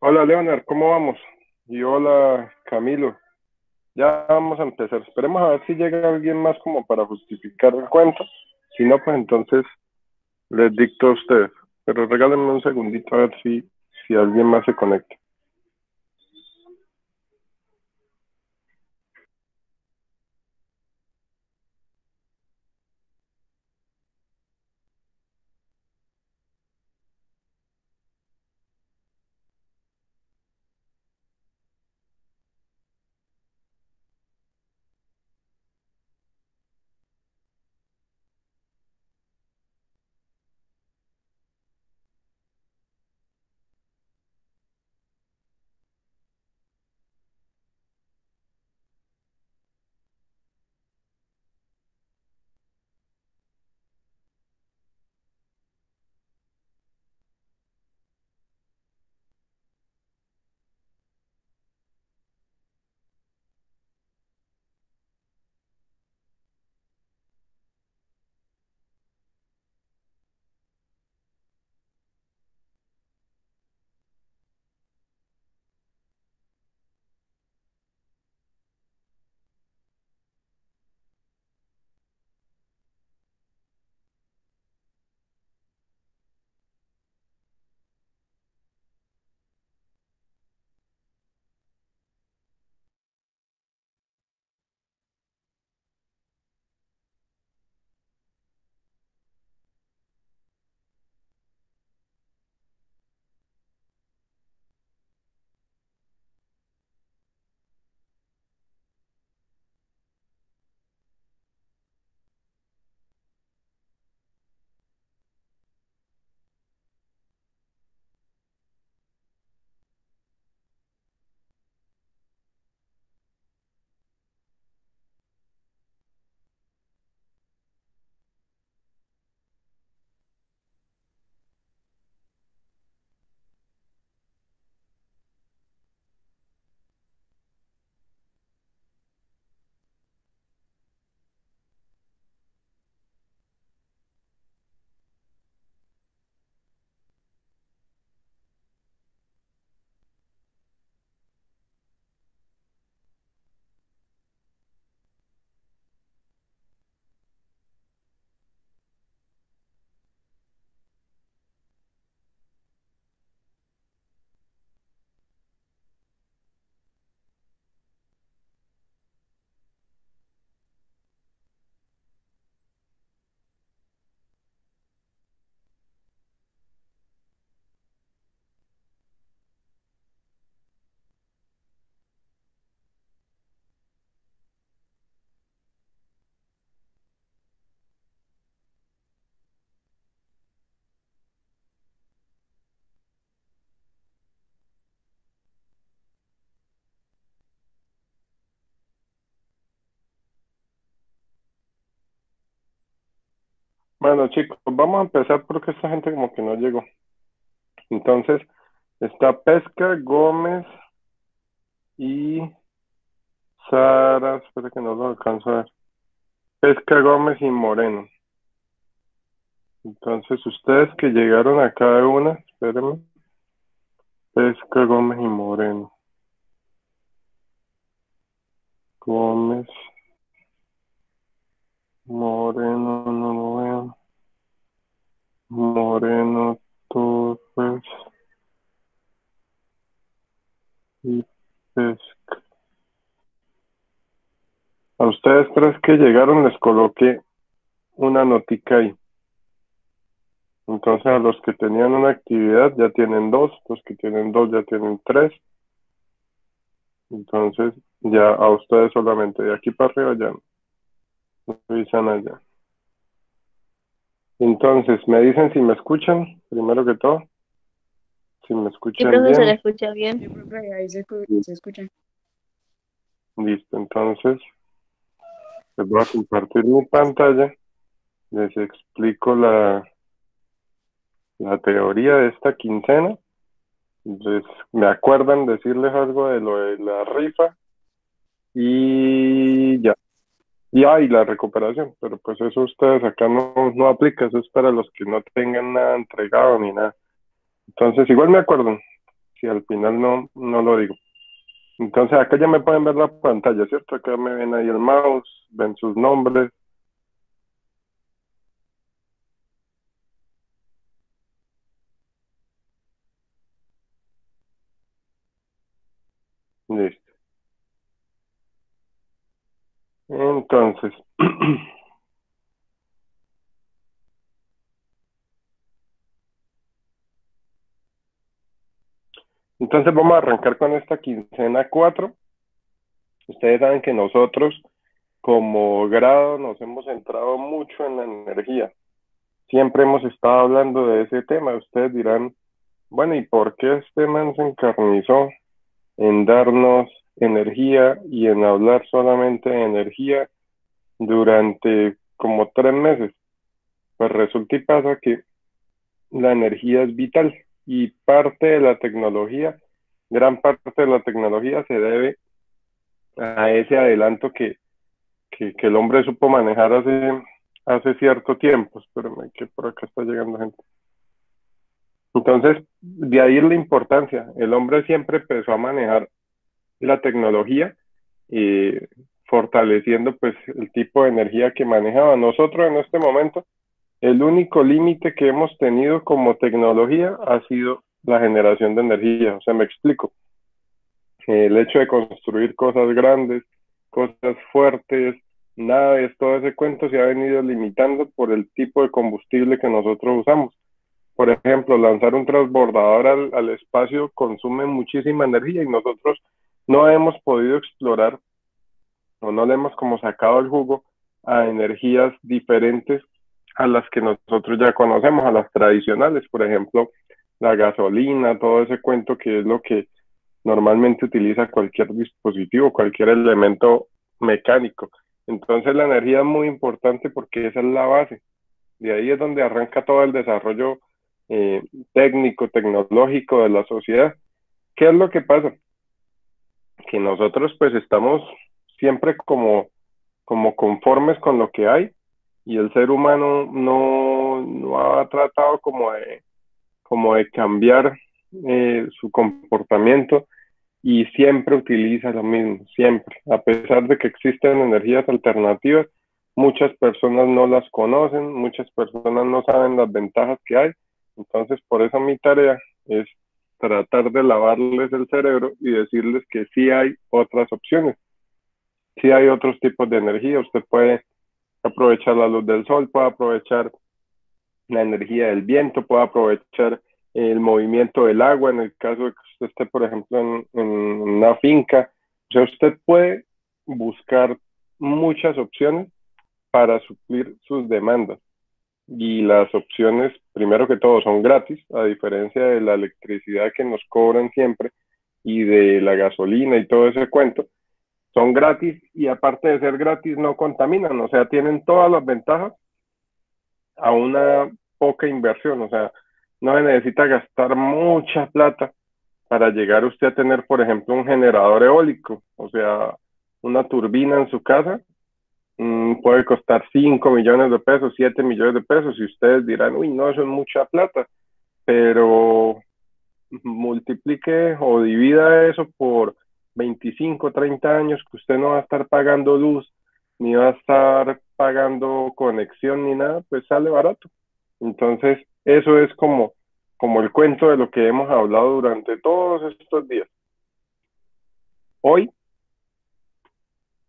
Hola Leonard, ¿cómo vamos? Y hola Camilo, ya vamos a empezar. Esperemos a ver si llega alguien más como para justificar el cuento. Si no, pues entonces les dicto a ustedes. Pero regálenme un segundito a ver si alguien más se conecta. Bueno chicos, vamos a empezar porque esta gente como que no llegó. Entonces, está Pesca, Gómez y Sara. Espera que no lo alcanzo a ver. Pesca, Gómez y Moreno. Entonces, ustedes que llegaron a cada una, espérenme. Pesca, Gómez y Moreno. Gómez, Moreno, no lo veo. Moreno, Torres y Pesca. A ustedes tres que llegaron les coloqué una notica ahí. Entonces a los que tenían una actividad ya tienen dos, los que tienen dos ya tienen tres. Entonces ya a ustedes solamente de aquí para arriba ya no revisan allá. Entonces me dicen si me escuchan, primero que todo, si me Sí, escuchan profesor, bien. escucha Sí, bien. profe, ahí se escucha. Listo, entonces les voy a compartir mi pantalla, les explico la teoría de esta quincena. Entonces, me acuerdan decirles algo de lo de la rifa y ya. Y la recuperación, pero pues eso ustedes acá no aplica, eso es para los que no tengan nada entregado ni nada. Entonces, igual me acuerdan, si al final no lo digo. Entonces acá ya me pueden ver la pantalla, ¿cierto? Acá me ven ahí el mouse, ven sus nombres. Listo. Entonces, entonces vamos a arrancar con esta quincena 4. Ustedes saben que nosotros como grado nos hemos centrado mucho en la energía. Siempre hemos estado hablando de ese tema. Ustedes dirán, bueno, ¿y por qué este man se encarnizó en darnos energía y en hablar solamente de energía durante como 3 meses? Pues resulta y pasa que la energía es vital y parte de la tecnología, gran parte de la tecnología se debe a ese adelanto que el hombre supo manejar hace cierto tiempo. Espérame, que por acá está llegando gente. Entonces, de ahí es la importancia. El hombre siempre empezó a manejar la tecnología y fortaleciendo pues el tipo de energía que manejaba. Nosotros en este momento, el único límite que hemos tenido como tecnología ha sido la generación de energía. O sea, me explico. El hecho de construir cosas grandes, cosas fuertes, naves, todo ese cuento se ha venido limitando por el tipo de combustible que nosotros usamos. Por ejemplo, lanzar un transbordador al espacio consume muchísima energía y nosotros no hemos podido explorar o no le hemos como sacado el jugo a energías diferentes a las que nosotros ya conocemos, a las tradicionales, por ejemplo, la gasolina, todo ese cuento que es lo que normalmente utiliza cualquier dispositivo, cualquier elemento mecánico. Entonces la energía es muy importante porque esa es la base. De ahí es donde arranca todo el desarrollo eh, técnico, tecnológico de la sociedad. ¿Qué es lo que pasa? Que nosotros pues estamos siempre como conformes con lo que hay y el ser humano no ha tratado como de cambiar su comportamiento y siempre utiliza lo mismo, siempre. A pesar de que existen energías alternativas, muchas personas no las conocen, muchas personas no saben las ventajas que hay. Entonces, por eso mi tarea es tratar de lavarles el cerebro y decirles que sí hay otras opciones, sí hay otros tipos de energía. Usted puede aprovechar la luz del sol, puede aprovechar la energía del viento, puede aprovechar el movimiento del agua en el caso de que usted esté, por ejemplo, en una finca. O sea, usted puede buscar muchas opciones para suplir sus demandas. Y las opciones, primero que todo, son gratis, a diferencia de la electricidad que nos cobran siempre y de la gasolina y todo ese cuento. Son gratis y aparte de ser gratis no contaminan, o sea, tienen todas las ventajas a una poca inversión, o sea, no se necesita gastar mucha plata para llegar usted a tener, por ejemplo, un generador eólico, o sea, una turbina en su casa, puede costar 5 millones de pesos, 7 millones de pesos, y ustedes dirán, uy, no, eso es mucha plata, pero multiplique o divida eso por 25, 30 años que usted no va a estar pagando luz, ni va a estar pagando conexión ni nada, pues sale barato. Entonces, eso es como el cuento de lo que hemos hablado durante todos estos días. Hoy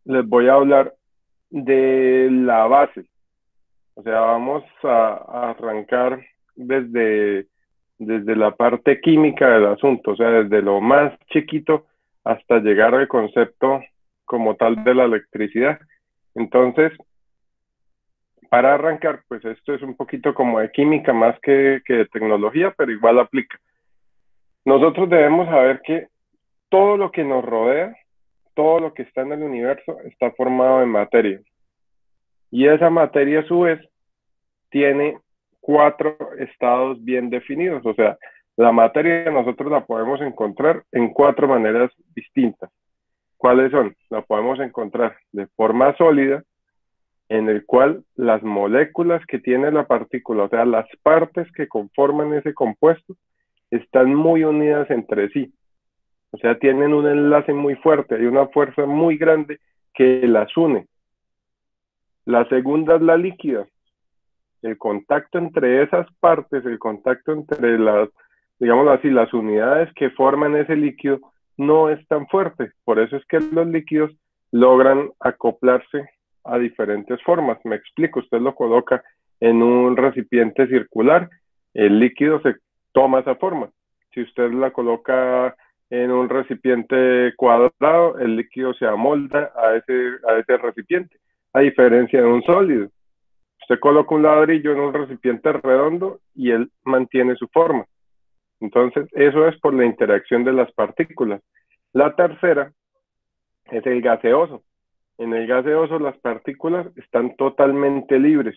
les voy a hablar de la base, o sea, vamos a arrancar desde la parte química del asunto, o sea, desde lo más chiquito hasta llegar al concepto como tal de la electricidad. Entonces, para arrancar, pues esto es un poquito como de química más que de tecnología, pero igual aplica. Nosotros debemos saber que todo lo que nos rodea, todo lo que está en el universo, está formado en materia. Y esa materia, a su vez, tiene 4 estados bien definidos. O sea, la materia nosotros la podemos encontrar en 4 maneras distintas. ¿Cuáles son? La podemos encontrar de forma sólida, en el cual las moléculas que tiene la partícula, o sea, las partes que conforman ese compuesto, están muy unidas entre sí. O sea, tienen un enlace muy fuerte, hay una fuerza muy grande que las une. La segunda es la líquida. El contacto entre esas partes, el contacto entre las, digamos así, las unidades que forman ese líquido no es tan fuerte. Por eso es que los líquidos logran acoplarse a diferentes formas. Me explico, usted lo coloca en un recipiente circular, el líquido se toma esa forma. Si usted la coloca en un recipiente cuadrado, el líquido se amolda a ese recipiente, a diferencia de un sólido. Usted coloca un ladrillo en un recipiente redondo y él mantiene su forma. Entonces, eso es por la interacción de las partículas. La tercera es el gaseoso. En el gaseoso las partículas están totalmente libres.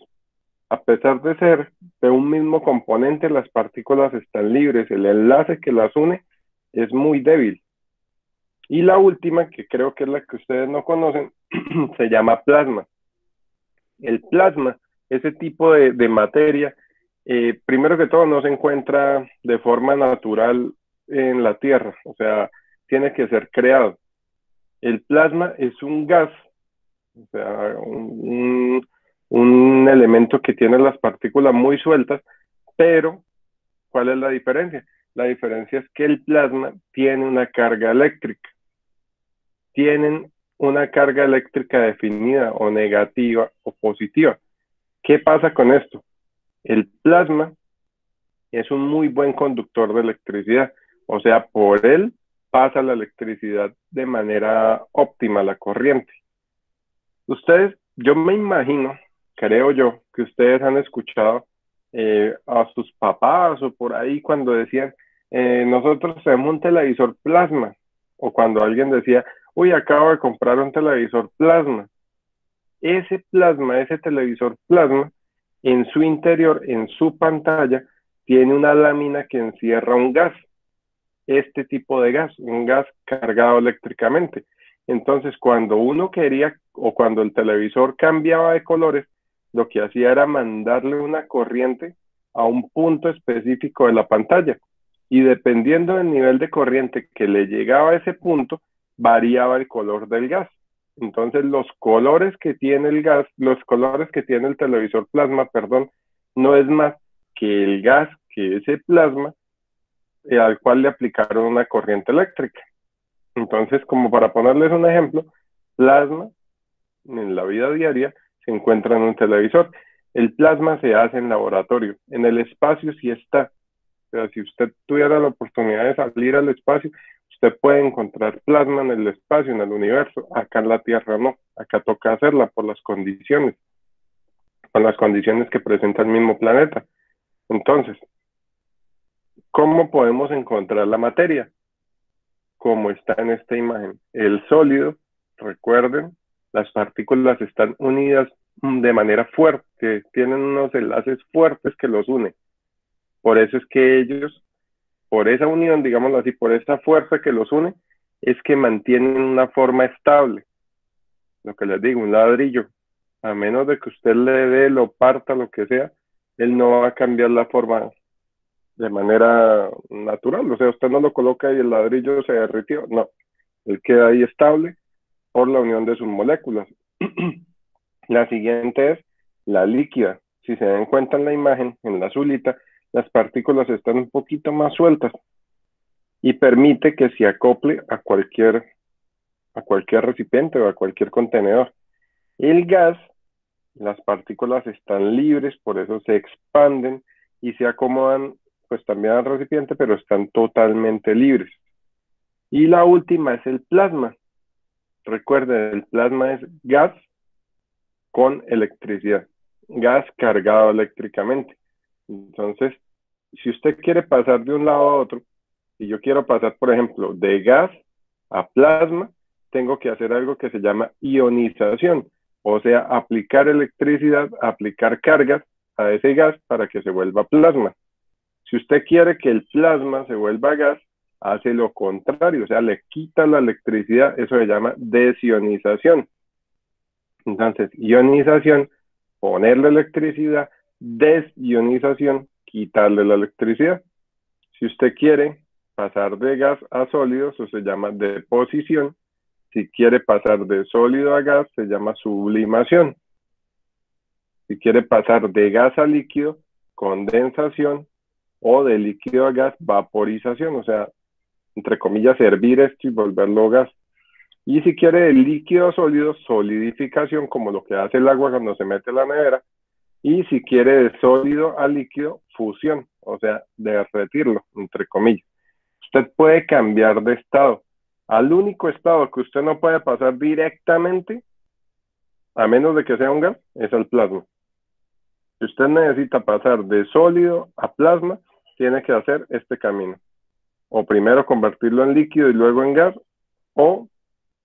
A pesar de ser de un mismo componente, las partículas están libres. El enlace que las une es muy débil. Y la última, que creo que es la que ustedes no conocen, se llama plasma. El plasma, ese tipo de materia, primero que todo no se encuentra de forma natural en la Tierra, o sea, tiene que ser creado. El plasma es un gas, o sea, un elemento que tiene las partículas muy sueltas, pero ¿cuál es la diferencia? La diferencia es que el plasma tiene una carga eléctrica. Tienen una carga eléctrica definida o negativa o positiva. ¿Qué pasa con esto? El plasma es un muy buen conductor de electricidad, o sea, por él pasa la electricidad de manera óptima, la corriente. Ustedes, yo me imagino, creo yo, que ustedes han escuchado a sus papás o por ahí cuando decían, nosotros tenemos un televisor plasma, o cuando alguien decía, uy, acabo de comprar un televisor plasma. Ese plasma, ese televisor plasma, en su interior, en su pantalla, tiene una lámina que encierra un gas, este tipo de gas, un gas cargado eléctricamente. Entonces, cuando uno quería o cuando el televisor cambiaba de colores, lo que hacía era mandarle una corriente a un punto específico de la pantalla. Y dependiendo del nivel de corriente que le llegaba a ese punto, variaba el color del gas. Entonces, los colores que tiene el gas, los colores que tiene el televisor plasma, perdón, no es más que el gas, que ese plasma, al cual le aplicaron una corriente eléctrica. Entonces, como para ponerles un ejemplo, plasma en la vida diaria se encuentra en un televisor. El plasma se hace en laboratorio. En el espacio sí está. O sea, si usted tuviera la oportunidad de salir al espacio, usted puede encontrar plasma en el espacio, en el universo. Acá en la Tierra no. Acá toca hacerla por las condiciones, con las condiciones que presenta el mismo planeta. Entonces, ¿cómo podemos encontrar la materia? Como está en esta imagen. El sólido, recuerden, las partículas están unidas de manera fuerte, tienen unos enlaces fuertes que los unen. Por eso es que ellos, por esa unión, digámoslo así, por esa fuerza que los une, es que mantienen una forma estable. Lo que les digo, un ladrillo, a menos de que usted le dé, lo parta, lo que sea, él no va a cambiar la forma de manera natural. O sea, usted no lo coloca y el ladrillo se derritió. No, él queda ahí estable por la unión de sus moléculas. La siguiente es la líquida. Si se dan cuenta en la imagen, en la azulita, las partículas están un poquito más sueltas y permite que se acople a cualquier recipiente o a cualquier contenedor. El gas, las partículas están libres, por eso se expanden y se acomodan pues también al recipiente, pero están totalmente libres. Y la última es el plasma. Recuerden, el plasma es gas con electricidad, gas cargado eléctricamente. Entonces, si usted quiere pasar de un lado a otro, si yo quiero pasar, por ejemplo, de gas a plasma, tengo que hacer algo que se llama ionización, o sea, aplicar electricidad, aplicar cargas a ese gas para que se vuelva plasma. Si usted quiere que el plasma se vuelva gas, hace lo contrario, o sea, le quita la electricidad, eso se llama desionización. Entonces, ionización, ponerle electricidad, desionización, quitarle la electricidad. Si usted quiere pasar de gas a sólido, eso se llama deposición. Si quiere pasar de sólido a gas, se llama sublimación. Si quiere pasar de gas a líquido, condensación, o de líquido a gas, vaporización, o sea, entre comillas, hervir esto y volverlo gas. Y si quiere de líquido a sólido, solidificación, como lo que hace el agua cuando se mete en la nevera. Y si quiere de sólido a líquido, fusión, o sea, derretirlo, entre comillas. Usted puede cambiar de estado. Al único estado que usted no puede pasar directamente, a menos de que sea un gas, es al plasma. Si usted necesita pasar de sólido a plasma, tiene que hacer este camino. O primero convertirlo en líquido y luego en gas, o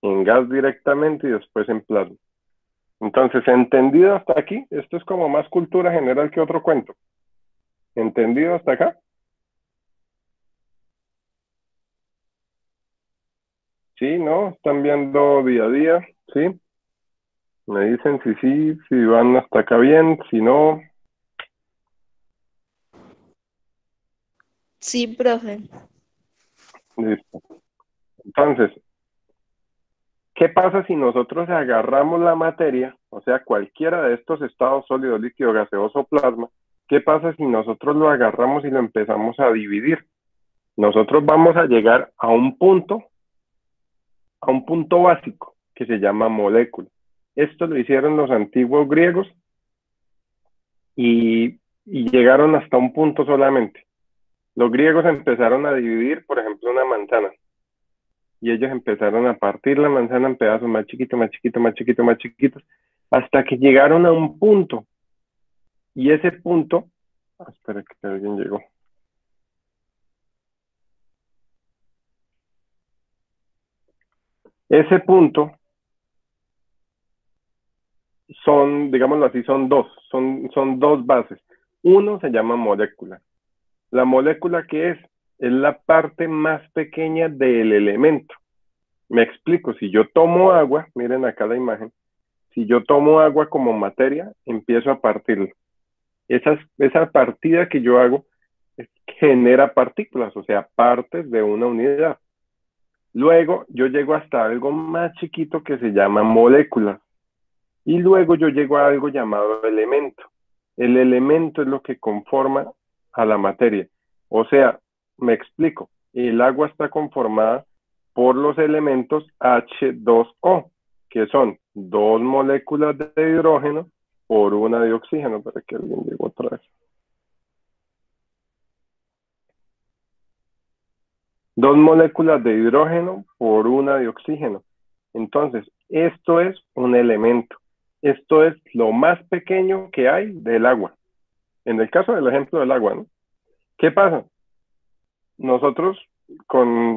en gas directamente y después en plasma. Entonces, ¿entendido hasta aquí? Esto es como más cultura general que otro cuento. ¿Entendido hasta acá? Sí, ¿no? ¿Están viendo día a día? ¿Sí? Me dicen si sí, si van hasta acá bien, si no, Sí, profe. listo. Entonces, ¿qué pasa si nosotros agarramos la materia, o sea, cualquiera de estos estados sólido, líquido, gaseoso o plasma? ¿Qué pasa si nosotros lo agarramos y lo empezamos a dividir? Nosotros vamos a llegar a un punto básico que se llama molécula. Esto lo hicieron los antiguos griegos y llegaron hasta un punto solamente. Los griegos empezaron a dividir, por ejemplo, una manzana. Y ellos empezaron a partir la manzana en pedazos más chiquitos, más chiquitos, más chiquitos, más chiquitos, hasta que llegaron a un punto. Y ese punto, espera que alguien llegó. Ese punto son, digámoslo así, son dos bases. Uno se llama molécula. La molécula, ¿qué es? Es la parte más pequeña del elemento. Me explico, si yo tomo agua, miren acá la imagen, si yo tomo agua como materia, empiezo a partirla. Esa partida que yo hago genera partículas, o sea, partes de una unidad. Luego yo llego hasta algo más chiquito que se llama molécula. Y luego yo llego a algo llamado elemento. El elemento es lo que conforma a la materia. O sea, me explico, el agua está conformada por los elementos H2O, que son dos moléculas de hidrógeno por una de oxígeno. Para que alguien llegue otra vez. Dos moléculas de hidrógeno por una de oxígeno. Entonces, esto es un elemento. Esto es lo más pequeño que hay del agua. En el caso del ejemplo del agua, ¿no? ¿Qué pasa? Nosotros,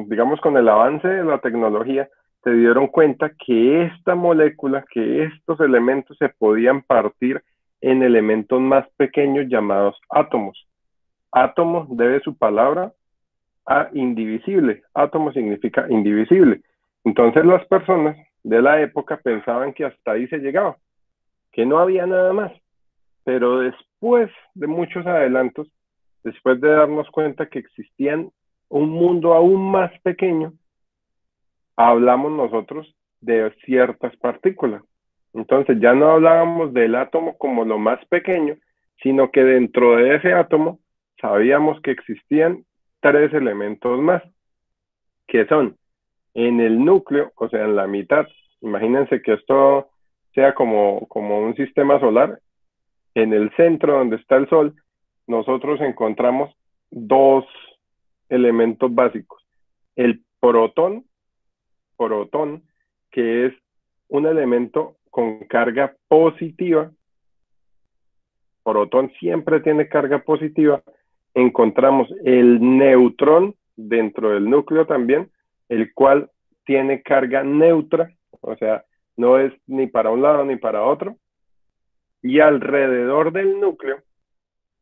digamos, con el avance de la tecnología, se dieron cuenta que esta molécula, que estos elementos se podían partir en elementos más pequeños llamados átomos. Átomo debe su palabra a indivisible. Átomo significa indivisible. Entonces las personas de la época pensaban que hasta ahí se llegaba, que no había nada más. Pero después de muchos adelantos, después de darnos cuenta que existían un mundo aún más pequeño, hablamos nosotros de ciertas partículas. Entonces ya no hablábamos del átomo como lo más pequeño, sino que dentro de ese átomo sabíamos que existían tres elementos más, que son en el núcleo, o sea, en la mitad. Imagínense que esto sea como un sistema solar. En el centro donde está el Sol, nosotros encontramos dos elementos básicos. El protón, que es un elemento con carga positiva. Protón siempre tiene carga positiva. Encontramos el neutrón dentro del núcleo también, el cual tiene carga neutra, o sea, no es ni para un lado ni para otro. Y alrededor del núcleo,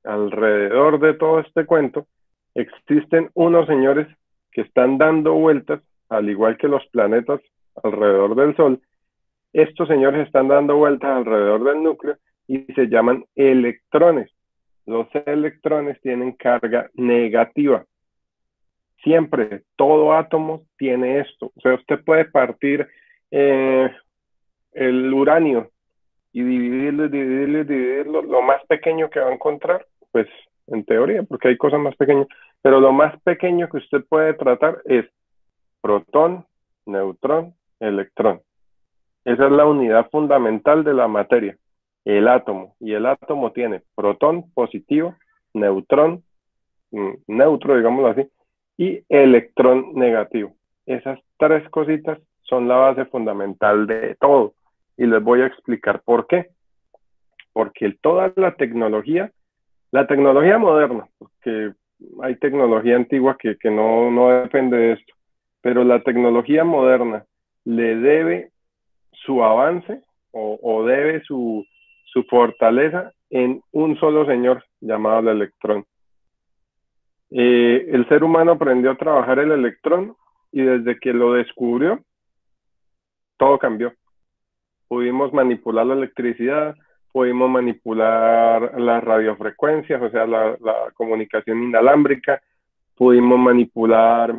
alrededor de todo este cuento, existen unos señores que están dando vueltas, al igual que los planetas alrededor del Sol. Estos señores están dando vueltas alrededor del núcleo y se llaman electrones. Los electrones tienen carga negativa. Siempre, todo átomo tiene esto. O sea, usted puede partir el uranio y dividirlo, lo más pequeño que va a encontrar, pues en teoría, porque hay cosas más pequeñas, pero lo más pequeño que usted puede tratar es protón, neutrón, electrón. Esa es la unidad fundamental de la materia, el átomo. Y el átomo tiene protón positivo, neutrón neutro, digámoslo así, y electrón negativo. Esas tres cositas son la base fundamental de todo. Y les voy a explicar por qué. Porque toda la tecnología moderna, porque hay tecnología antigua que no depende de esto, pero la tecnología moderna le debe su avance o debe su fortaleza en un solo señor llamado el electrón. El ser humano aprendió a trabajar el electrón y desde que lo descubrió, todo cambió. Pudimos manipular la electricidad, pudimos manipular las radiofrecuencias, o sea, la comunicación inalámbrica, pudimos manipular,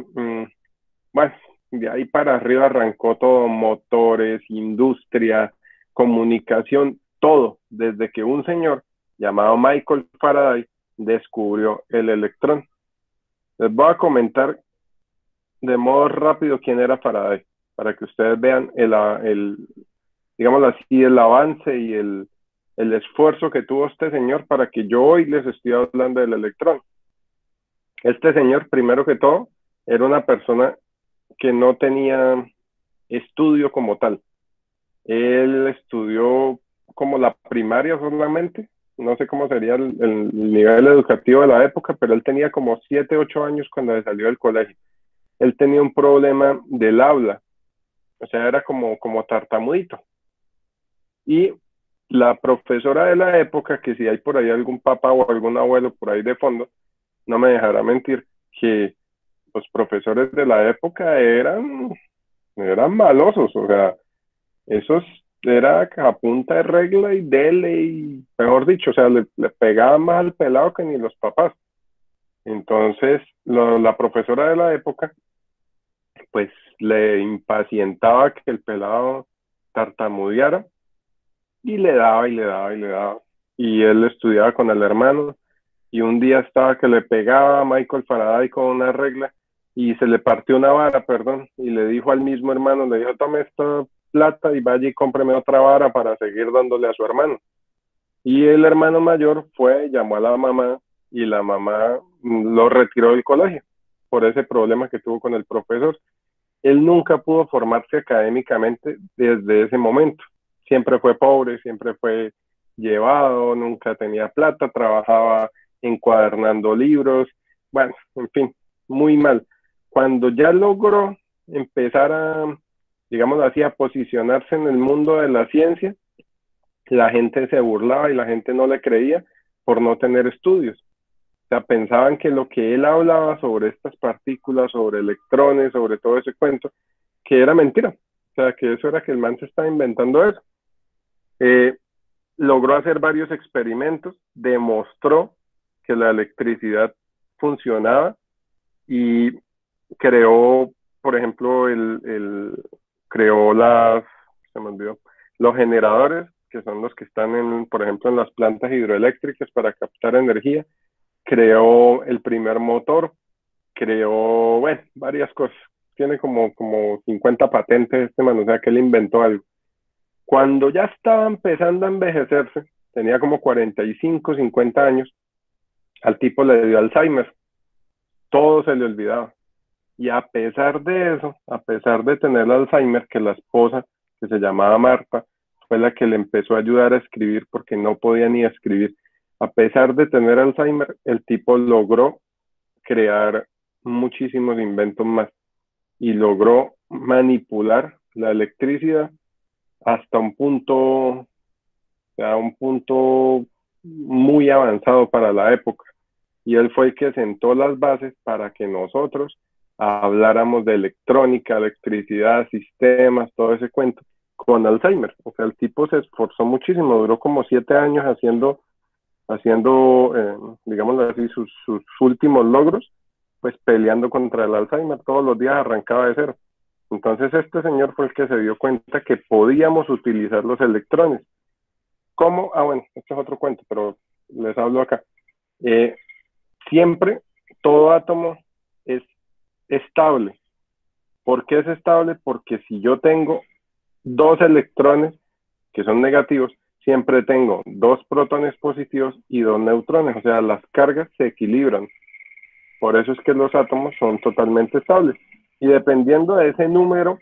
bueno, de ahí para arriba arrancó todo, motores, industria, comunicación, todo, desde que un señor llamado Michael Faraday descubrió el electrón. Les voy a comentar de modo rápido quién era Faraday, para que ustedes vean digámoslo así, el avance y el esfuerzo que tuvo este señor para que yo hoy les estoy hablando del electrón. Este señor, primero que todo, era una persona que no tenía estudio como tal. Él estudió como la primaria solamente, no sé cómo sería el nivel educativo de la época, pero él tenía como 7, 8 años cuando salió del colegio. Él tenía un problema del habla, o sea, era como tartamudito. Y la profesora de la época, que si hay por ahí algún papá o algún abuelo por ahí de fondo, no me dejará mentir que los profesores de la época eran malosos, o sea, esos era a punta de regla y dele y, mejor dicho, o sea, le pegaban más al pelado que ni los papás. Entonces, la profesora de la época, pues le impacientaba que el pelado tartamudeara y le daba y le daba y le daba. Y él estudiaba con el hermano y un día estaba que le pegaba a Michael Faraday con una regla y se le partió una vara, perdón, y le dijo al mismo hermano, le dijo, tome esta plata y vaya y cómpreme otra vara para seguir dándole a su hermano. Y el hermano mayor fue, llamó a la mamá y la mamá lo retiró del colegio por ese problema que tuvo con el profesor. Él nunca pudo formarse académicamente desde ese momento. Siempre fue pobre, siempre fue llevado, nunca tenía plata, trabajaba encuadernando libros, bueno, en fin, muy mal. Cuando ya logró empezar a, digamos así, a posicionarse en el mundo de la ciencia, la gente se burlaba y la gente no le creía por no tener estudios. O sea, pensaban que lo que él hablaba sobre estas partículas, sobre electrones, sobre todo ese cuento, que era mentira. O sea, que eso era que el man se estaba inventando eso. Logró hacer varios experimentos, demostró que la electricidad funcionaba y creó, por ejemplo, creó se me olvidó, los generadores, que son los que están, por ejemplo, en las plantas hidroeléctricas para captar energía. Creó el primer motor, creó, bueno, varias cosas. Tiene como 50 patentes este man, o sea que él inventó algo. Cuando ya estaba empezando a envejecerse, tenía como 45, 50 años, al tipo le dio Alzheimer, todo se le olvidaba. Y a pesar de eso, a pesar de tener Alzheimer, que la esposa, que se llamaba Marta, fue la que le empezó a ayudar a escribir porque no podía ni escribir. A pesar de tener Alzheimer, el tipo logró crear muchísimos inventos más y logró manipular la electricidad hasta un punto, o sea, un punto muy avanzado para la época. Y él fue el que sentó las bases para que nosotros habláramos de electrónica, electricidad, sistemas, todo ese cuento, con Alzheimer. O sea, el tipo se esforzó muchísimo, duró como 7 años haciendo digámoslo así, sus últimos logros, pues peleando contra el Alzheimer, todos los días arrancaba de cero. Entonces este señor fue el que se dio cuenta que podíamos utilizar los electrones. ¿Cómo? Ah, bueno, este es otro cuento, pero les hablo acá. Siempre todo átomo es estable. ¿Por qué es estable? Porque si yo tengo dos electrones que son negativos, siempre tengo dos protones positivos y dos neutrones, o sea, las cargas se equilibran. Por eso es que los átomos son totalmente estables. Y dependiendo de ese número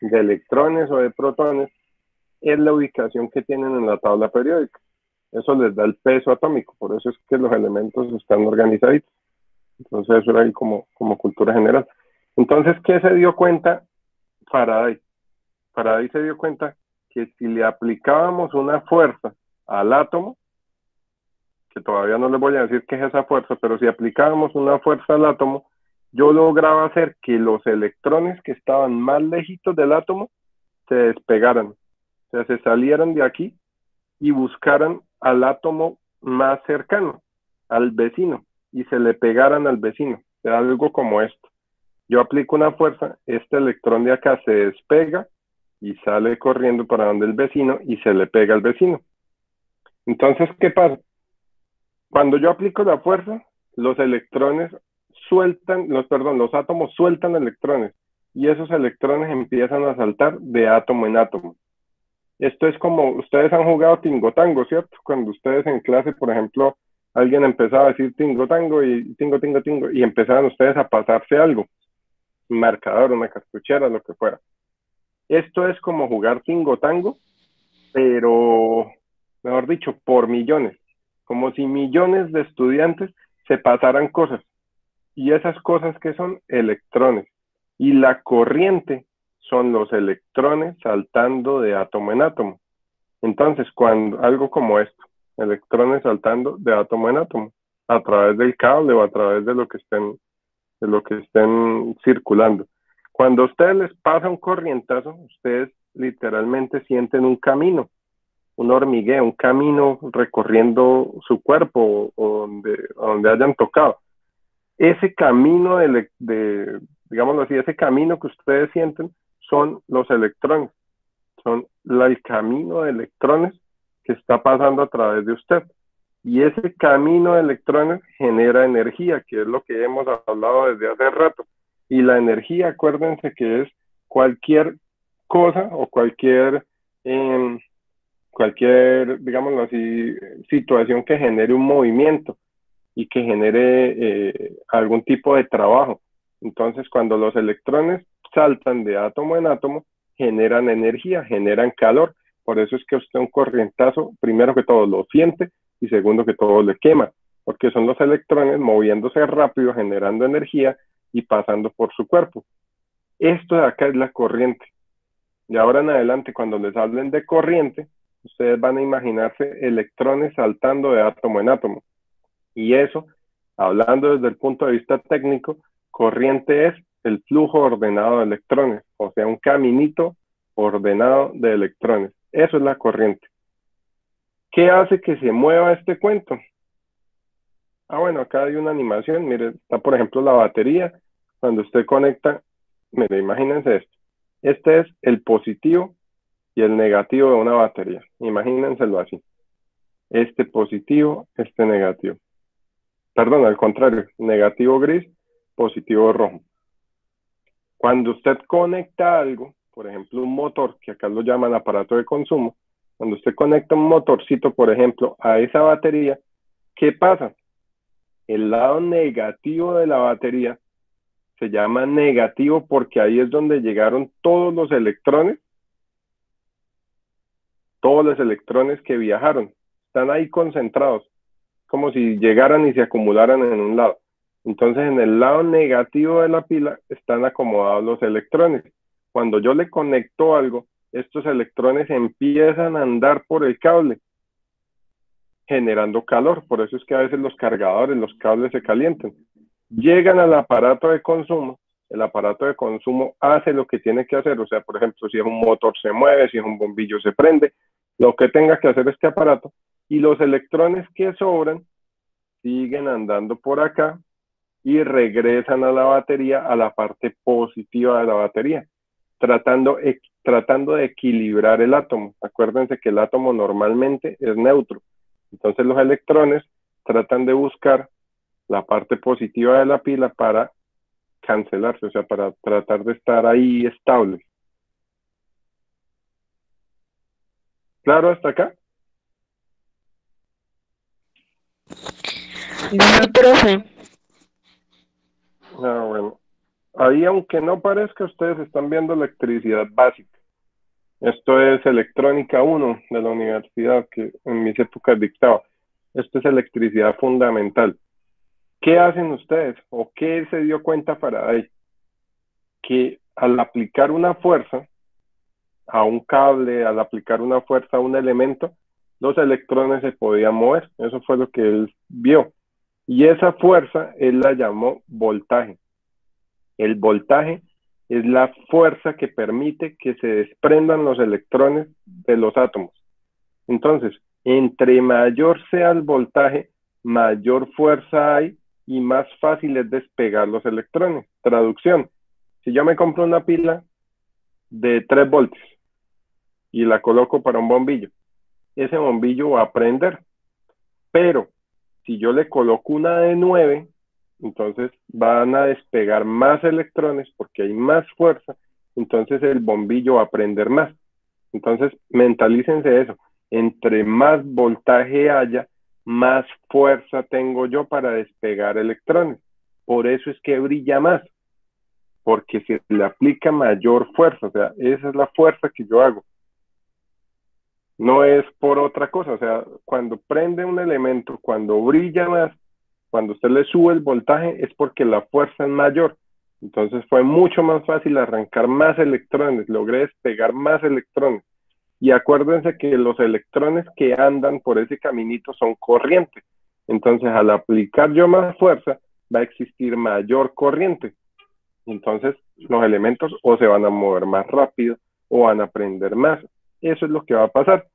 de electrones o de protones, es la ubicación que tienen en la tabla periódica. Eso les da el peso atómico, por eso es que los elementos están organizaditos. Entonces eso era ahí como cultura general. Entonces, ¿qué se dio cuenta Faraday? Faraday se dio cuenta que si le aplicábamos una fuerza al átomo, que todavía no les voy a decir qué es esa fuerza, pero si aplicábamos una fuerza al átomo, yo lograba hacer que los electrones que estaban más lejitos del átomo se despegaran, o sea, se salieran de aquí y buscaran al átomo más cercano, al vecino, y se le pegaran al vecino. O sea, algo como esto. Yo aplico una fuerza, este electrón de acá se despega y sale corriendo para donde el vecino y se le pega al vecino. Entonces, ¿qué pasa? Cuando yo aplico la fuerza, los electrones sueltan, los átomos sueltan electrones y esos electrones empiezan a saltar de átomo en átomo. Esto es como, ustedes han jugado tingo tango, ¿cierto? Cuando ustedes en clase, por ejemplo, alguien empezaba a decir tingo tango y tingo, tingo, tingo, y empezaban ustedes a pasarse algo, un marcador, una cartuchera, lo que fuera. Esto es como jugar tingo tango, pero, mejor dicho, por millones. Como si millones de estudiantes se pasaran cosas. Y esas cosas que son electrones. Y la corriente son los electrones saltando de átomo en átomo. Entonces, cuando algo como esto, electrones saltando de átomo en átomo, a través del cable o a través de lo que estén circulando. Cuando a ustedes les pasa un corrientazo, ustedes literalmente sienten un camino, un hormigueo, un camino recorriendo su cuerpo o donde hayan tocado. Ese camino digámoslo así, ese camino que ustedes sienten son los electrones, son el camino de electrones que está pasando a través de usted. Y ese camino de electrones genera energía, que es lo que hemos hablado desde hace rato. Y la energía, acuérdense que es cualquier cosa o cualquier, digámoslo así, situación que genere un movimiento y que genere algún tipo de trabajo. Entonces, cuando los electrones saltan de átomo en átomo, generan energía, generan calor. Por eso es que usted un corrientazo, primero que todo, lo siente y segundo que todo le quema, porque son los electrones moviéndose rápido, generando energía y pasando por su cuerpo. Esto de acá es la corriente. Y ahora en adelante, cuando les hablen de corriente, ustedes van a imaginarse electrones saltando de átomo en átomo. Y eso, hablando desde el punto de vista técnico, corriente es el flujo ordenado de electrones, o sea, un caminito ordenado de electrones. Eso es la corriente. ¿Qué hace que se mueva este cuento? Ah, bueno, acá hay una animación, mire, está por ejemplo la batería. Cuando usted conecta, mire, imagínense esto. Este es el positivo y el negativo de una batería. Imagínenselo así. Este positivo, este negativo. Perdón, al contrario, negativo gris, positivo rojo. Cuando usted conecta algo, por ejemplo un motor, que acá lo llaman aparato de consumo, cuando usted conecta un motorcito, por ejemplo, a esa batería, ¿qué pasa? El lado negativo de la batería se llama negativo porque ahí es donde llegaron todos los electrones que viajaron. Están ahí concentrados, como si llegaran y se acumularan en un lado. Entonces, en el lado negativo de la pila están acomodados los electrones. Cuando yo le conecto algo, estos electrones empiezan a andar por el cable, generando calor. Por eso es que a veces los cargadores, los cables se calientan. Llegan al aparato de consumo, el aparato de consumo hace lo que tiene que hacer. O sea, por ejemplo, si es un motor se mueve, si es un bombillo se prende, lo que tenga que hacer este aparato. Y los electrones que sobran siguen andando por acá y regresan a la batería, a la parte positiva de la batería, tratando de equilibrar el átomo. Acuérdense que el átomo normalmente es neutro. Entonces los electrones tratan de buscar la parte positiva de la pila para cancelarse, o sea, para tratar de estar ahí estables. ¿Claro hasta acá? Sí, profe. Ah, bueno. Ahí, aunque no parezca, ustedes están viendo electricidad básica. Esto es electrónica 1 de la universidad que en mis épocas dictaba. Esto es electricidad fundamental. ¿Qué hacen ustedes? ¿O qué se dio cuenta Faraday? Que al aplicar una fuerza a un cable, al aplicar una fuerza a un elemento, los electrones se podían mover. Eso fue lo que él vio. Y esa fuerza él la llamó voltaje. El voltaje es la fuerza que permite que se desprendan los electrones de los átomos. Entonces, entre mayor sea el voltaje, mayor fuerza hay y más fácil es despegar los electrones. Traducción, si yo me compro una pila de 3 voltios y la coloco para un bombillo, ese bombillo va a prender, pero si yo le coloco una de 9, entonces van a despegar más electrones porque hay más fuerza, entonces el bombillo va a prender más. Entonces, mentalícense eso. Entre más voltaje haya, más fuerza tengo yo para despegar electrones. Por eso es que brilla más, porque se le aplica mayor fuerza. O sea, esa es la fuerza que yo hago. No es por otra cosa. O sea, cuando prende un elemento, cuando brilla más, cuando usted le sube el voltaje, es porque la fuerza es mayor. Entonces fue mucho más fácil arrancar más electrones, logré despegar más electrones. Y acuérdense que los electrones que andan por ese caminito son corriente. Entonces, al aplicar yo más fuerza, va a existir mayor corriente. Entonces, los elementos o se van a mover más rápido o van a prender más. Eso es lo que va a pasar.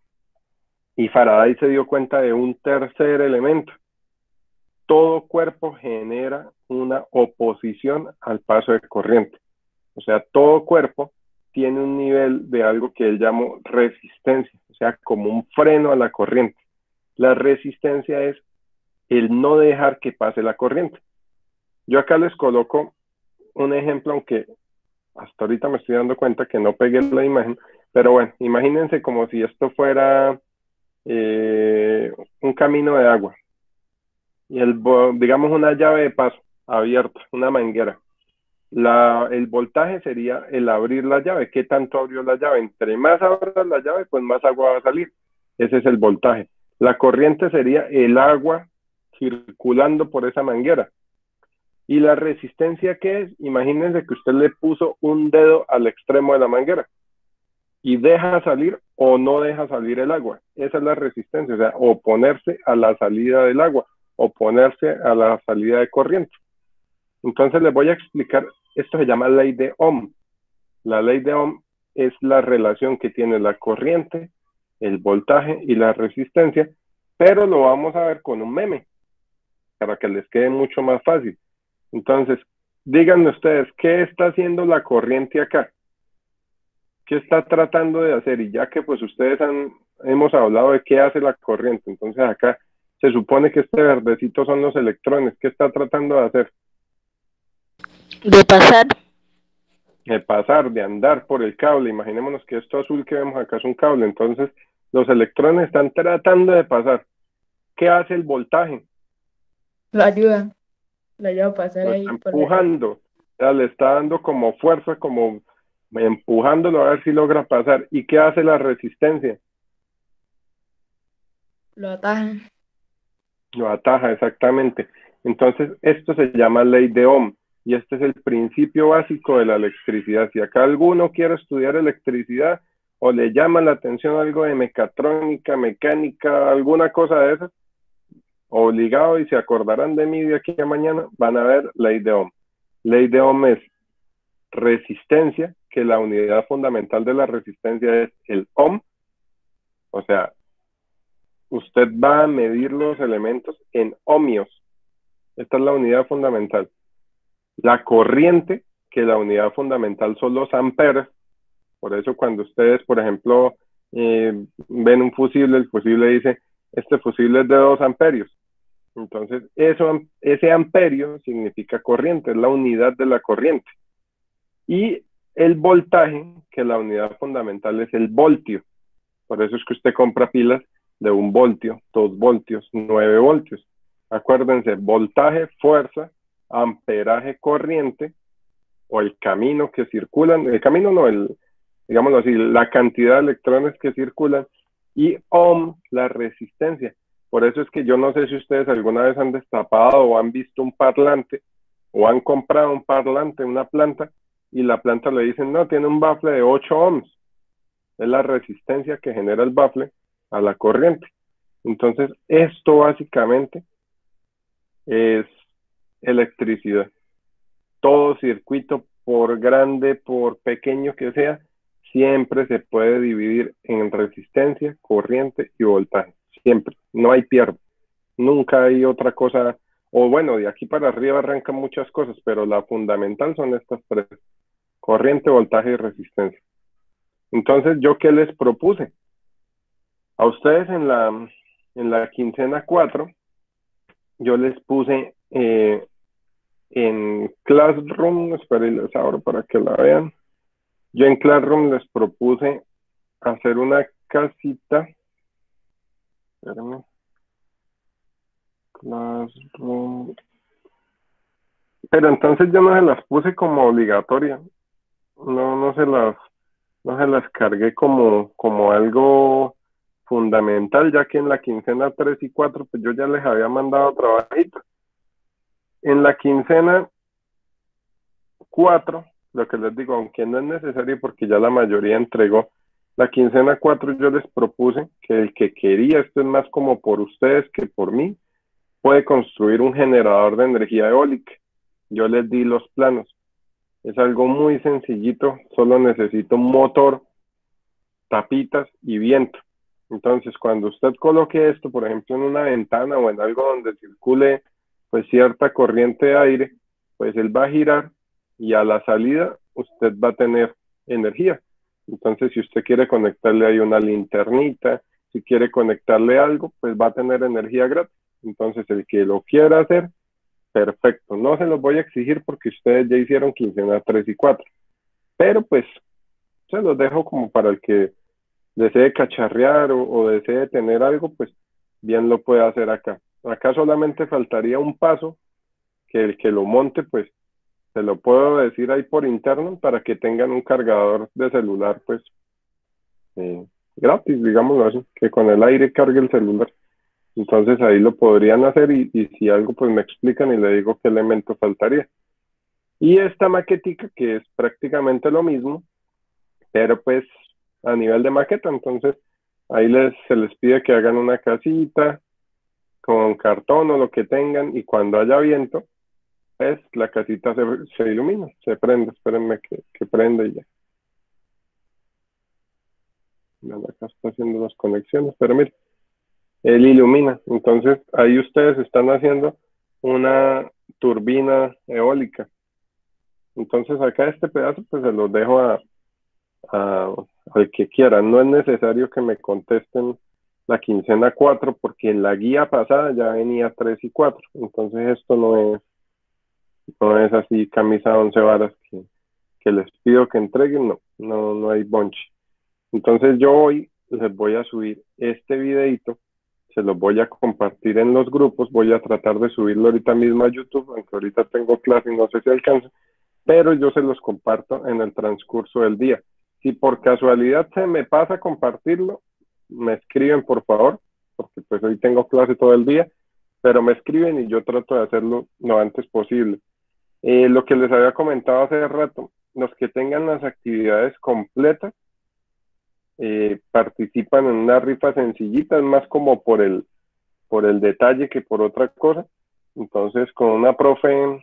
Y Faraday se dio cuenta de un tercer elemento. Todo cuerpo genera una oposición al paso de corriente. O sea, todo cuerpo tiene un nivel de algo que él llamó resistencia, o sea, como un freno a la corriente. La resistencia es el no dejar que pase la corriente. Yo acá les coloco un ejemplo, aunque hasta ahorita me estoy dando cuenta que no pegué la imagen, pero bueno, imagínense como si esto fuera un camino de agua y digamos una llave de paso abierta, una manguera. El voltaje sería el abrir la llave. ¿Qué tanto abrió la llave? Entre más abras la llave, pues más agua va a salir. Ese es el voltaje. La corriente sería el agua circulando por esa manguera. ¿Y la resistencia qué es? Imagínense que usted le puso un dedo al extremo de la manguera y deja salir o no deja salir el agua. Esa es la resistencia, o sea, oponerse a la salida del agua, oponerse a la salida de corriente. Entonces les voy a explicar, esto se llama ley de Ohm. La ley de Ohm es la relación que tiene la corriente, el voltaje y la resistencia, pero lo vamos a ver con un meme, para que les quede mucho más fácil. Entonces, díganme ustedes, ¿qué está haciendo la corriente acá? ¿Qué está tratando de hacer? Y ya que pues ustedes hemos hablado de qué hace la corriente, entonces acá se supone que este verdecito son los electrones. ¿Qué está tratando de hacer? De pasar. De pasar, de andar por el cable. Imaginémonos que esto azul que vemos acá es un cable, entonces los electrones están tratando de pasar. ¿Qué hace el voltaje? Lo ayuda. Lo ayuda a pasar Lo está ahí por la red. empujando, o sea, le está dando como fuerza, como empujándolo a ver si logra pasar. ¿Y qué hace la resistencia? Lo atajan. Lo ataja, exactamente. Entonces, esto se llama ley de Ohm y este es el principio básico de la electricidad. Si acá alguno quiere estudiar electricidad o le llama la atención algo de mecatrónica, mecánica, alguna cosa de esas, obligado y se acordarán de mí de aquí a mañana, van a ver ley de Ohm. Ley de Ohm es resistencia, que la unidad fundamental de la resistencia es el ohm, o sea, usted va a medir los elementos en ohmios. Esta es la unidad fundamental. la corriente, que la unidad fundamental son los amperes. Por eso cuando ustedes, por ejemplo, ven un fusible, el fusible dice, este fusible es de 2 amperios. Entonces, ese amperio significa corriente, es la unidad de la corriente. Y el voltaje, que la unidad fundamental es el voltio. Por eso es que usted compra pilas de 1 voltio, 2 voltios, 9 voltios. Acuérdense, voltaje, fuerza, amperaje, corriente, o el camino que circulan, el camino no, digámoslo así, la cantidad de electrones que circulan, y ohm, la resistencia. Por eso es que yo no sé si ustedes alguna vez han destapado o han visto un parlante, o han comprado un parlante, una planta, y la planta le dicen, no, tiene un bafle de 8 ohms. Es la resistencia que genera el bafle a la corriente. Entonces, esto básicamente es electricidad. Todo circuito, por grande, por pequeño que sea, siempre se puede dividir en resistencia, corriente y voltaje. Siempre. No hay pierde. Nunca hay otra cosa. O bueno, de aquí para arriba arrancan muchas cosas, pero la fundamental son estas 3. Corriente, voltaje y resistencia. Entonces, ¿yo qué les propuse? A ustedes en la quincena 4, yo les puse en Classroom, esperen, les abro para que la vean. Yo en Classroom les propuse hacer una casita. Espérenme. Classroom. Pero entonces yo no se las puse como obligatoria. No se las cargué como algo fundamental, ya que en la quincena 3 y 4, pues yo ya les había mandado trabajito. En la quincena 4, lo que les digo, aunque no es necesario porque ya la mayoría entregó, la quincena 4 yo les propuse que el que quería, esto es más como por ustedes que por mí, puede construir un generador de energía eólica. Yo les di los planos. Es algo muy sencillito, solo necesito un motor, tapitas y viento. Entonces, cuando usted coloque esto, por ejemplo, en una ventana o en algo donde circule pues cierta corriente de aire, pues él va a girar y a la salida usted va a tener energía. Entonces, si usted quiere conectarle ahí una linternita, si quiere conectarle algo, pues va a tener energía gratis. Entonces, el que lo quiera hacer, perfecto. No se los voy a exigir porque ustedes ya hicieron quincena 3 y 4. Pero pues, se los dejo como para el que desee cacharrear o desee tener algo, pues bien lo puede hacer acá. Acá solamente faltaría un paso, que el que lo monte, pues se lo puedo decir ahí por interno para que tengan un cargador de celular, pues gratis, digámoslo así, que con el aire cargue el celular. Entonces ahí lo podrían hacer y si algo, pues me explican y le digo qué elemento faltaría. Y esta maquetica, que es prácticamente lo mismo, pero pues a nivel de maqueta, entonces ahí se les pide que hagan una casita con cartón o lo que tengan y cuando haya viento, pues la casita se ilumina, se prende, espérenme que prende y ya. Acá está haciendo las conexiones, pero mire, él ilumina, entonces ahí ustedes están haciendo una turbina eólica. Entonces acá este pedazo pues se los dejo al que quiera. No es necesario que me contesten la quincena 4 porque en la guía pasada ya venía 3 y 4. Entonces esto no es así camisa 11 varas que les pido que entreguen. No hay bonche. Entonces yo hoy les voy a subir este videito, se los voy a compartir en los grupos, voy a tratar de subirlo ahorita mismo a YouTube, aunque ahorita tengo clase y no sé si alcanza, pero yo se los comparto en el transcurso del día. Si por casualidad se me pasa compartirlo, me escriben por favor, porque pues hoy tengo clase todo el día, pero me escriben y yo trato de hacerlo lo antes posible. Lo que les había comentado hace rato, los que tengan las actividades completas, participan en una rifa sencillita, es más como por el detalle que por otra cosa. Entonces, con una profe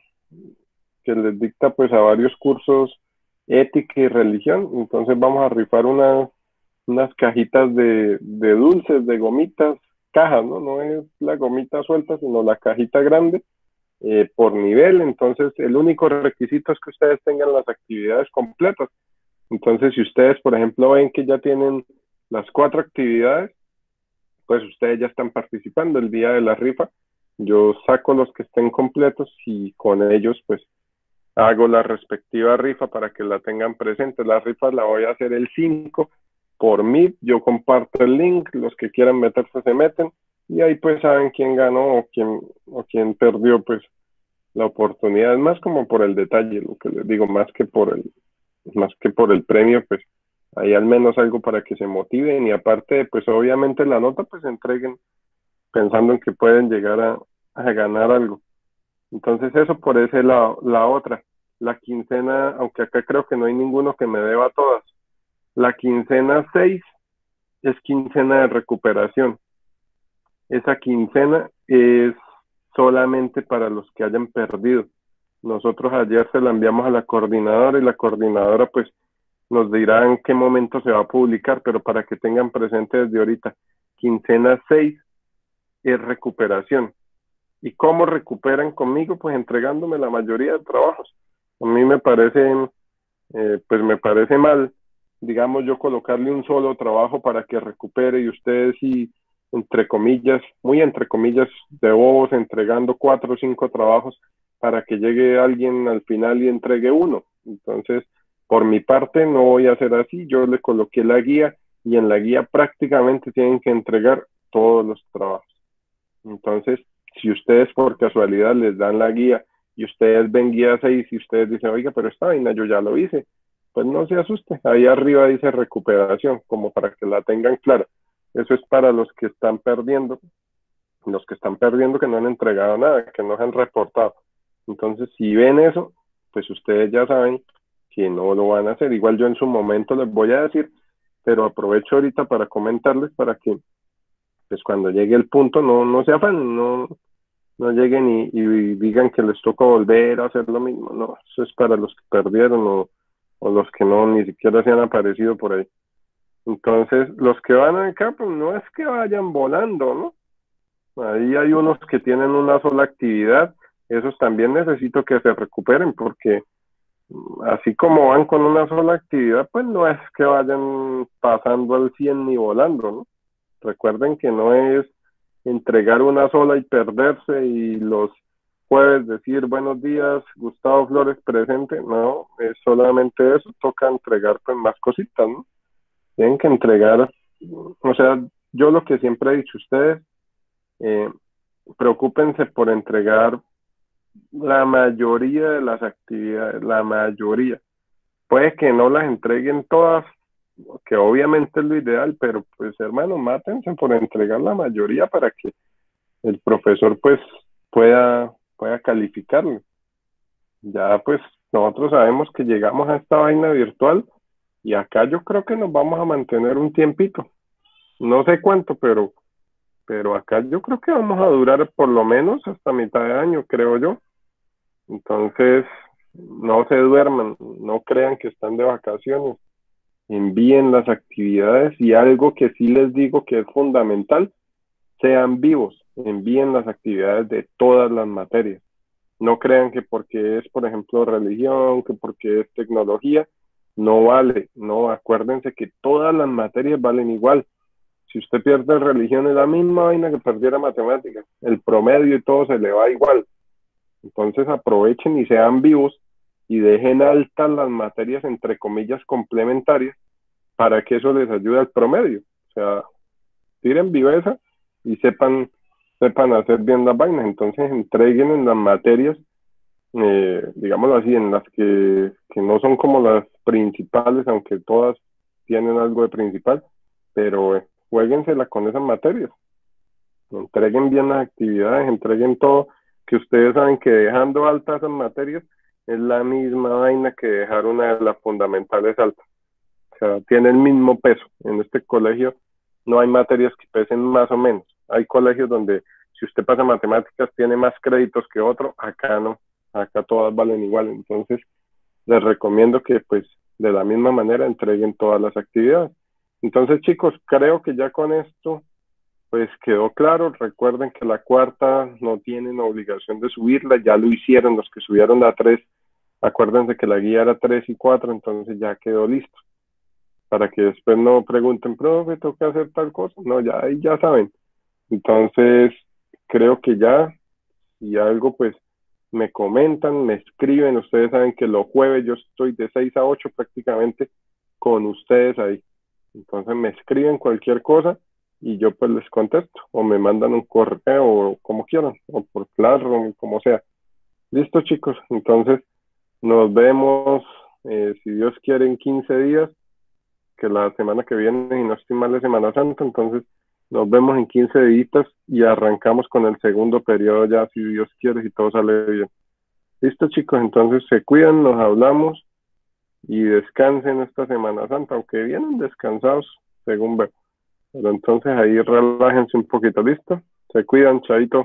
que les dicta pues a varios cursos ética y religión, entonces vamos a rifar unas cajitas de dulces, de gomitas, cajas, ¿no? No es la gomita suelta, sino la cajita grande. por nivel. Entonces el único requisito es que ustedes tengan las actividades completas. Entonces si ustedes, por ejemplo, ven que ya tienen las 4 actividades, pues ustedes ya están participando el día de la rifa. Yo saco los que estén completos y con ellos pues hago la respectiva rifa para que la tengan presente. La rifa la voy a hacer el 5 por Meet, yo comparto el link, los que quieran meterse se meten y ahí pues saben quién ganó o quién perdió pues la oportunidad. Es más como por el detalle, lo que les digo, más que por el premio, pues hay al menos algo para que se motiven y aparte pues obviamente la nota pues entreguen pensando en que pueden llegar a ganar algo. Entonces eso por ese lado. La otra, la quincena, aunque acá creo que no hay ninguno que me deba todas, la quincena 6 es quincena de recuperación. Esa quincena es solamente para los que hayan perdido. Nosotros ayer se la enviamos a la coordinadora y la coordinadora pues nos dirá en qué momento se va a publicar, pero para que tengan presente desde ahorita, quincena 6 es recuperación. ¿Y cómo recuperan conmigo? Pues entregándome la mayoría de trabajos. A mí pues me parece mal, digamos, yo colocarle un solo trabajo para que recupere y ustedes y entre comillas, muy entre comillas, de bobos, entregando 4 o 5 trabajos para que llegue alguien al final y entregue uno. Entonces, por mi parte, no voy a hacer así. Yo le coloqué la guía y en la guía prácticamente tienen que entregar todos los trabajos. Entonces, si ustedes por casualidad les dan la guía y ustedes ven guía 6 y ustedes dicen, oiga, pero esta vaina yo ya lo hice, pues no se asuste. Ahí arriba dice recuperación, como para que la tengan clara. Eso es para los que están perdiendo que no han entregado nada, que no se han reportado. Entonces, si ven eso, pues ustedes ya saben que no lo van a hacer. Igual yo en su momento les voy a decir, pero aprovecho ahorita para comentarles para que pues cuando llegue el punto no se afanen, no lleguen y digan que les toca volver a hacer lo mismo. No, eso es para los que perdieron o los que no, ni siquiera se han aparecido por ahí. Entonces, los que van acá, pues no es que vayan volando, ¿no? Ahí hay unos que tienen una sola actividad, esos también necesito que se recuperen porque así como van con una sola actividad, pues no es que vayan pasando al 100 ni volando, ¿no? Recuerden que no es entregar una sola y perderse y los jueves decir buenos días, Gustavo Flores presente, no, es solamente eso, toca entregar pues más cositas, ¿no? Tienen que entregar, o sea, yo lo que siempre he dicho, ustedes eh, preocúpense por entregar la mayoría de las actividades, la mayoría. Puede que no las entreguen todas, que obviamente es lo ideal, pero pues hermano, mátense por entregar la mayoría para que el profesor pues pueda calificarlo. Ya pues nosotros sabemos que llegamos a esta vaina virtual y acá yo creo que nos vamos a mantener un tiempito. No sé cuánto, pero acá yo creo que vamos a durar por lo menos hasta mitad de año, creo yo. Entonces, no se duerman, no crean que están de vacaciones, envíen las actividades y algo que sí les digo que es fundamental, sean vivos, envíen las actividades de todas las materias. No crean que porque es, por ejemplo, religión, que porque es tecnología, no vale. No, acuérdense que todas las materias valen igual. Si usted pierde religión es la misma vaina que perdiera matemáticas. El promedio y todo se le va igual. Entonces aprovechen y sean vivos y dejen altas las materias entre comillas complementarias para que eso les ayude al promedio. O sea, tiren viveza y sepan hacer bien las vainas. Entonces entreguen en las materias, digámoslo así, en las que no son como las principales, aunque todas tienen algo de principal, pero jueguensela con esas materias. Entreguen bien las actividades, entreguen todo, que ustedes saben que dejando altas esas materias es la misma vaina que dejar una de las fundamentales altas. O sea, tiene el mismo peso. En este colegio no hay materias que pesen más o menos. Hay colegios donde si usted pasa matemáticas tiene más créditos que otro, acá no, acá todas valen igual. Entonces, les recomiendo que pues de la misma manera entreguen todas las actividades. Entonces, chicos, creo que ya con esto pues quedó claro. Recuerden que la cuarta no tienen obligación de subirla, ya lo hicieron los que subieron la 3. Acuérdense que la guía era 3 y 4, entonces ya quedó listo. Para que después no pregunten, profe, ¿tengo que hacer tal cosa? No, ya ahí ya saben. Entonces, creo que ya, y algo pues me comentan, me escriben. Ustedes saben que los jueves yo estoy de 6 a 8 prácticamente con ustedes ahí. Entonces me escriben cualquier cosa y yo pues les contesto, o me mandan un correo, o como quieran, o por Classroom, como sea. Listo, chicos. Entonces nos vemos, si Dios quiere, en 15 días, que la semana que viene, y no estoy mal, de Semana Santa. Entonces nos vemos en 15 días y arrancamos con el segundo periodo ya, si Dios quiere, si todo sale bien. Listo, chicos. Entonces se cuidan, nos hablamos y descansen esta Semana Santa, aunque vienen descansados, según veo. Pero entonces ahí relájense un poquito. Listo. Se cuidan, chaito.